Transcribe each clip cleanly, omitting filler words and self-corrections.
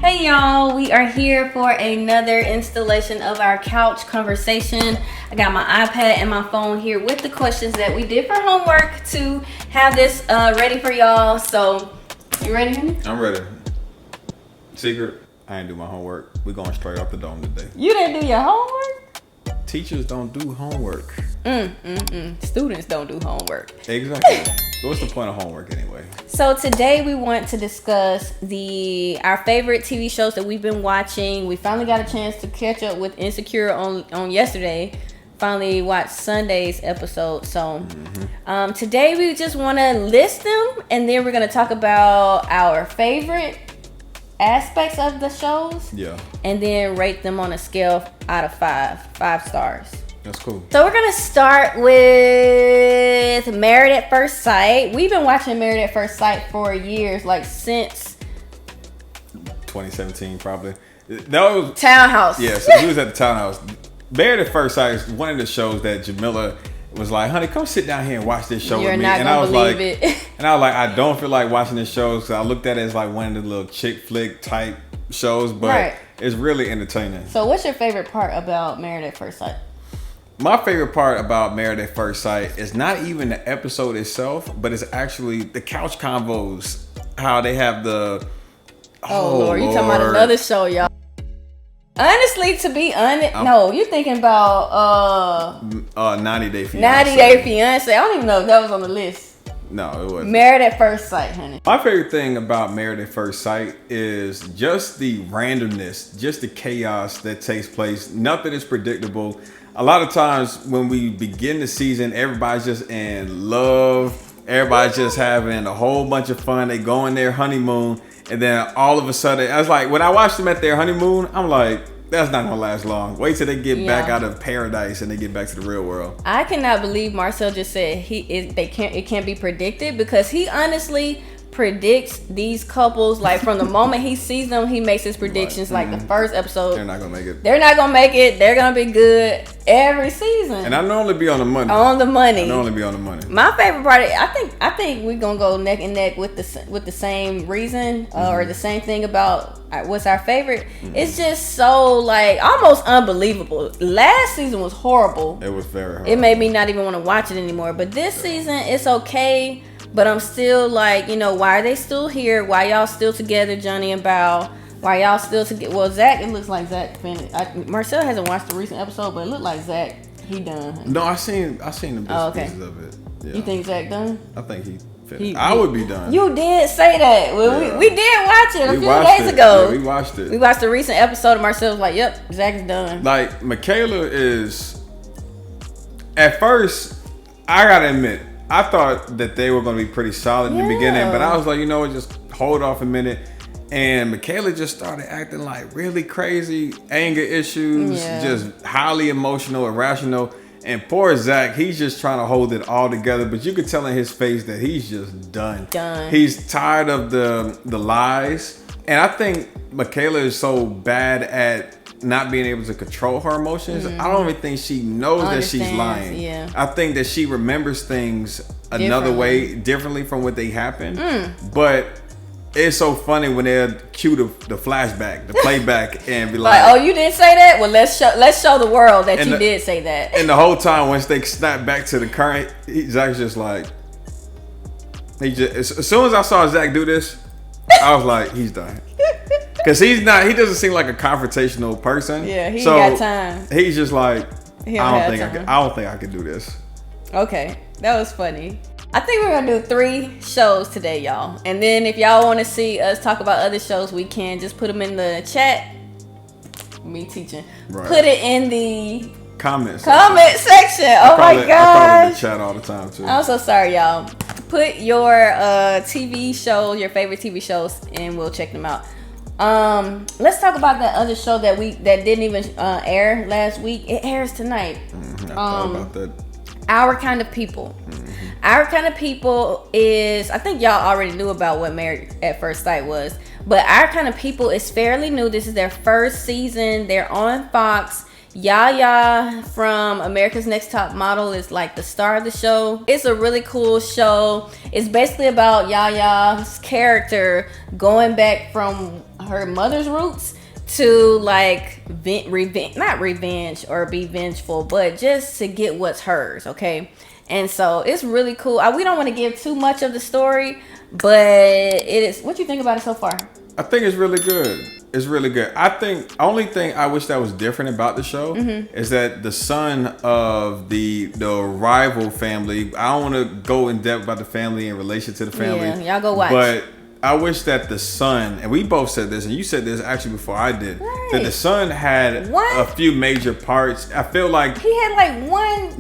Hey y'all, we are here for another installation of our couch conversation. I got my iPad and my phone here with the questions that we did for homework to have this ready for y'all. So, you ready, honey? I'm ready. Secret, I ain't do my homework. We going straight off the dome today. You didn't do your homework? Teachers don't do homework. Students don't do homework. Exactly. What's the point of homework anyway? So today we want to discuss our favorite TV shows that we've been watching. We finally got a chance to catch up with Insecure on yesterday. Finally watched Sunday's episode. So today we just want to list them, and then we're going to talk about our favorite aspects of the shows. Yeah. And then rate them on a scale out of 5 stars. That's cool. So we're going to start with Married at First Sight. We've been watching Married at First Sight for years, like since 2017 probably. That was Townhouse. Yeah, so we was at the Townhouse. Married at First Sight is one of the shows that Jamila was like, honey, come sit down here and watch this show with me. And I was like, I don't feel like watching this show. So I looked at it as like one of the little chick flick type shows, but it's really entertaining. So what's your favorite part about Married at First Sight? My favorite part about Married at First Sight is not even the episode itself, but it's actually the couch convos. How they have the Lord, you talking about another show, y'all. Honestly, to be honest, no, you're thinking about 90 Day Fiancé. 90 Day Fiancé. I don't even know if that was on the list. No, it wasn't. Married at First Sight, honey. My favorite thing about Married at First Sight is just the randomness, just the chaos that takes place. Nothing is predictable. A lot of times when we begin the season, everybody's just in love. Everybody's just having a whole bunch of fun. They go on their honeymoon. And then all of a sudden, I was like, when I watched them at their honeymoon, I'm like, that's not gonna last long. Wait till they get back out of paradise and they get back to the real world. I cannot believe Marcel just said it can't be predicted, because he honestly predicts these couples. Like from the moment he sees them, he makes his predictions. Like the first episode, they're not gonna make it. They're not gonna make it. They're gonna be good every season. And I normally be on the money. My favorite part, I think we're gonna go neck and neck with the same reason or the same thing about what's our favorite. It's just so like almost unbelievable. Last season was horrible. It was very horrible. It made me not even want to watch it anymore. But this season, it's okay. But I'm still like, why are they still here? Why y'all still together, Johnny and Bao? Why y'all still together? Well, Zach, it looks like Zach finished. Marcel hasn't watched the recent episode, but it looked like Zach, he done. No, I seen the pieces of it. Yeah. You think Zach done? I think he finished. I would be done. You did say that. Well, we did watch it a few days Yeah, ago. we watched it. We watched the recent episode, and Marcel was like, yep, Zach is done. Like, Michaela is, at first, I gotta admit, I thought that they were going to be pretty solid in the beginning, but I was like, just hold off a minute. And Michaela just started acting like really crazy, anger issues, just highly emotional, irrational. And poor Zach, he's just trying to hold it all together. But you could tell in his face that he's just done. He's tired of the lies. And I think Michaela is so bad at not being able to control her emotions. I don't even think she knows that she's lying. I think that she remembers things another way, differently from what they happened. But it's so funny when they'll cue the flashback, the playback, and be like, oh, you didn't say that? Well, let's show the world that you did say that. And the whole time, once they snap back to the current, Zach's just like, as soon as I saw Zach do this, I was like, he's done. Because he doesn't seem like a confrontational person. Yeah, he got time. He's just like, I don't think I can do this. Okay, that was funny. I think we're gonna do 3 shows today, y'all. And then if y'all want to see us talk about other shows, we can just put them in the chat. Me teaching. Right. Put it in the comment section. Oh my gosh. I call it the chat all the time too. I'm so sorry, y'all. Put your TV shows, your favorite TV shows, and we'll check them out. Let's talk about that other show that didn't even air last week. It airs tonight. I thought about that. Our Kind of People. Our Kind of People is, I think y'all already knew about what Married at First Sight was, but Our Kind of People is fairly new. This is their first season. They're on Fox. Yaya from America's Next Top Model is like the star of the show. It's a really cool show. It's basically about Yaya's character going back from her mother's roots to like not revenge or be vengeful, but just to get what's hers. Okay, and so it's really cool. We don't want to give too much of the story, but it is. What you think about it so far? I think it's really good. It's really good. I think only thing I wish that was different about the show is that the son of the rival family. I don't want to go in depth about the family in relation to the family. Yeah, y'all go watch. But I wish that the son, and we both said this, and you said this actually before I did, that the son had a few major parts. I feel like he had like one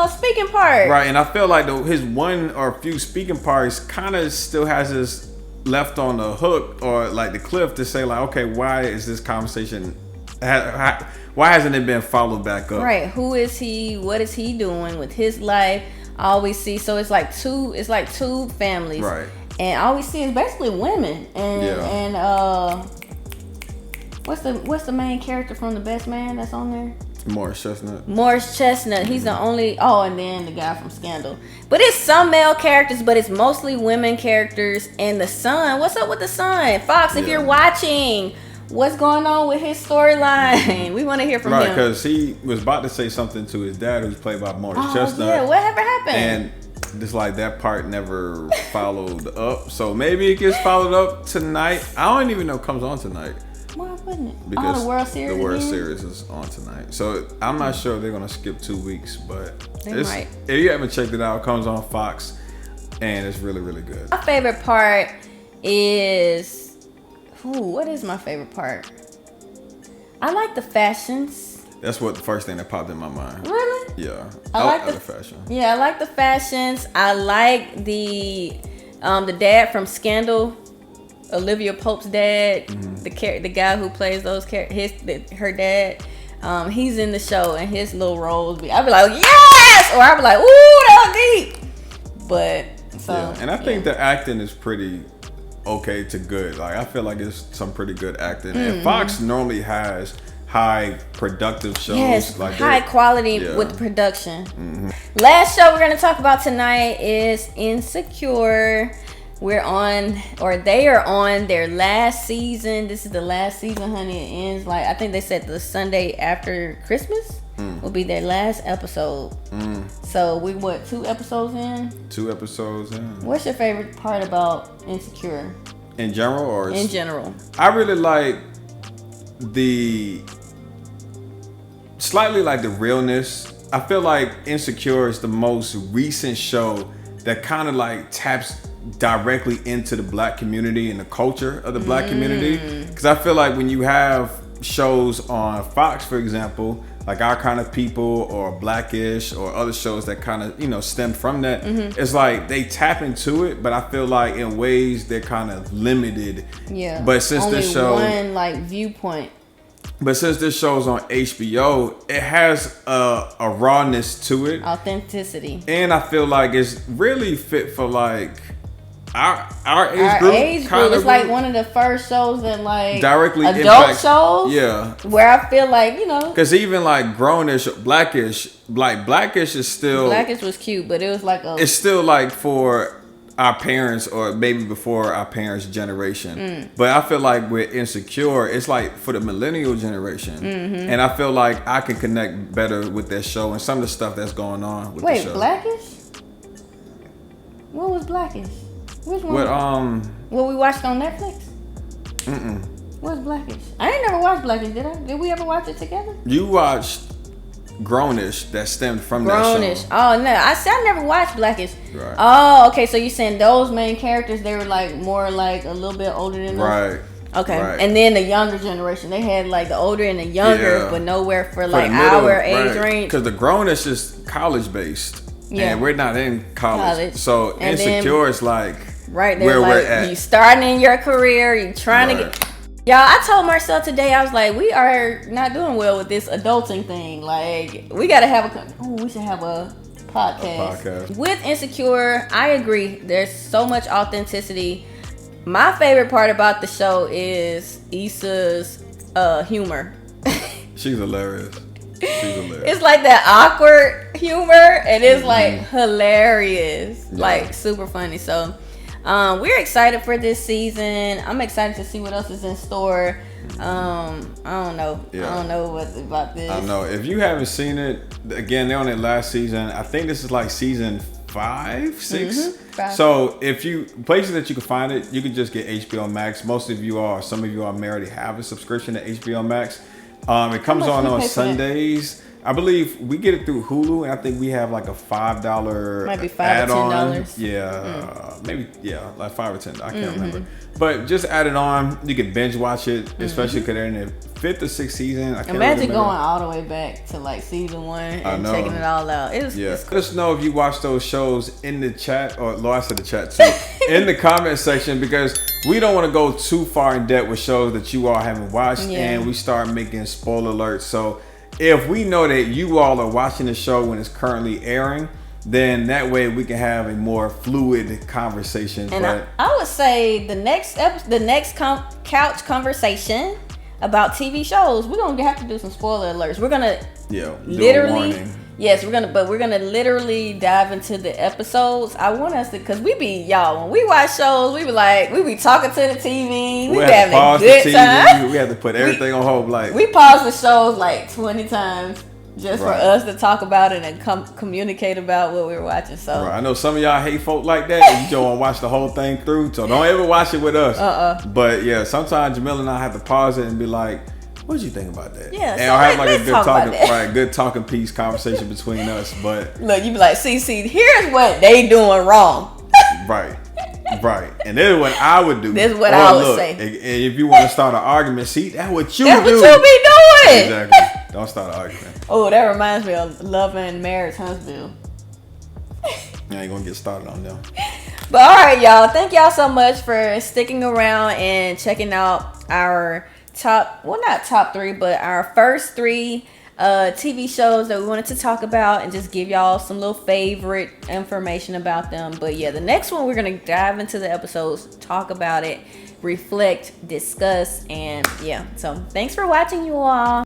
speaking part. Right, and I feel like his one or few speaking parts kind of still has this left on the hook or like the cliff to say like, okay, why is this conversation, why hasn't it been followed back up? Right, who is he? What is he doing with his life? All we see, so it's like two families. Right. And all we see is basically women. And what's the main character from The Best Man that's on there? Morris Chestnut. He's the only. Oh, and then the guy from Scandal. But it's some male characters, but it's mostly women characters. And the son, what's up with the son? Fox, if you're watching, what's going on with his storyline? We want to hear from him. Right, because he was about to say something to his dad, who's played by Morris Chestnut. Yeah, whatever happened? And just like that part never followed up. So maybe it gets followed up tonight. I don't even know it comes on tonight. Why wouldn't it? Because the World Series. The World Series is on tonight. So I'm not sure if they're gonna skip 2 weeks, but they might. If you haven't checked it out, it comes on Fox, and it's really, really good. My favorite part is, what is my favorite part? I like the fashions. That's what the first thing that popped in my mind. Really? Yeah. I like the fashion. Yeah, I like the fashions. I like the dad from Scandal, Olivia Pope's dad, the guy who plays those her dad. He's in the show, and his little roles I'd be like, yes, or I'd be like, ooh, that was deep. But and I think the acting is pretty okay to good. Like I feel like it's some pretty good acting, and Fox normally has high productive shows. Yes, like high quality with the production. Last show we're going to talk about tonight is Insecure. They are on their last season. This is the last season, honey. It ends I think they said the Sunday after Christmas will be their last episode. So we 2 episodes in? 2 episodes in. What's your favorite part about Insecure? In general or? In general. I really like slightly like the realness. I feel like Insecure is the most recent show that kind of like taps directly into the black community and the culture of the black community. Because I feel like when you have shows on Fox, for example, like Our Kind of People or Blackish or other shows that kind of stem from that, it's like they tap into it, but I feel like in ways they're kind of limited. Yeah. But since only this show, one viewpoint. But since this show's on HBO, it has a rawness to it, authenticity, and I feel like it's really fit for like our age group. It's like one of the first shows that like directly adult shows. Yeah, where I feel like because even like Grownish, Blackish is still Blackish was cute, but it was like it's still like for our parents or maybe before our parents' generation. But I feel like with Insecure, it's like for the millennial generation. And I feel like I can connect better with that show and some of the stuff that's going on with the show. Wait, Blackish? What was Blackish? Which one? What we watched on Netflix? What's Blackish? I ain't never watched Blackish, did I? Did we ever watch it together? You watched Grownish that stemmed from that show. Oh no, I never watched Blackish. Right. Oh, okay. So you saying those main characters, they were like more like a little bit older than us? Right. Okay. Right. And then the younger generation, they had like the older and the younger, but nowhere for like middle, our age range. Because the Grownish is college based, and we're not in college. So and Insecure is like right there, where like, we're at. You starting in your career, you trying to get. Y'all, I told Marcel today, I was like, we are not doing well with this adulting thing. Like, we gotta have we should have a podcast. With Insecure, I agree. There's so much authenticity. My favorite part about the show is Issa's humor. She's hilarious. It's like that awkward humor, and it's like hilarious, like super funny. So We're excited for this season. I'm excited to see what else is in store. I don't know. Yeah. I don't know what's about this. I don't know. If you haven't seen it, again, they're on it last season. I think this is like season 5, 6. Mm-hmm. So if you places that you can find it, you can just get HBO Max. Most of you are, some of you may already have a subscription to HBO Max. It comes on Sundays. I believe we get it through Hulu, and I think we have like a $5 might be $5 add-on. or $10. Yeah, maybe like $5 or $10. I can't remember. But just add it on. You can binge watch it, especially because they're in the 5th or 6th season. I can't Imagine remember. going all the way back to like season 1 and checking it all out. It's Let us know if you watch those shows in the chat, or Lord said the chat too, in the comment section, because we don't want to go too far in depth with shows that you all haven't watched, and we start making spoiler alerts. So if we know that you all are watching the show when it's currently airing, then that way we can have a more fluid conversation. And I would say the next couch conversation about TV shows, we're gonna have to do some spoiler alerts. We're gonna literally, we're gonna literally dive into the episodes. I want us to, cause when we watch shows, we be talking to the TV, we be having a good time. We have to put everything on hold. Like, we pause the shows like 20 times just for us to talk about it and communicate about what we were watching. So I know some of y'all hate folk like that, and you don't want to watch the whole thing through. So don't ever watch it with us. But yeah, sometimes Jamila and I have to pause it and be like, "What did you think about that?" Yeah, and so I'll have like a good good talking piece conversation between us. But look, you be like, see, here's what they doing wrong. Right. And this is what I would do. This is what I would say. And if you want to start an argument, see, that's what you do. That's what you be doing. Exactly. Don't start an argument. Oh, that reminds me of Love and Marriage Huntsville. I ain't gonna get started on them. But all right, y'all. Thank y'all so much for sticking around and checking out our not top 3, but our first 3 TV shows that we wanted to talk about and just give y'all some little favorite information about them. But yeah, the next one we're gonna dive into the episodes, talk about it, reflect, discuss, and yeah. So thanks for watching, you all.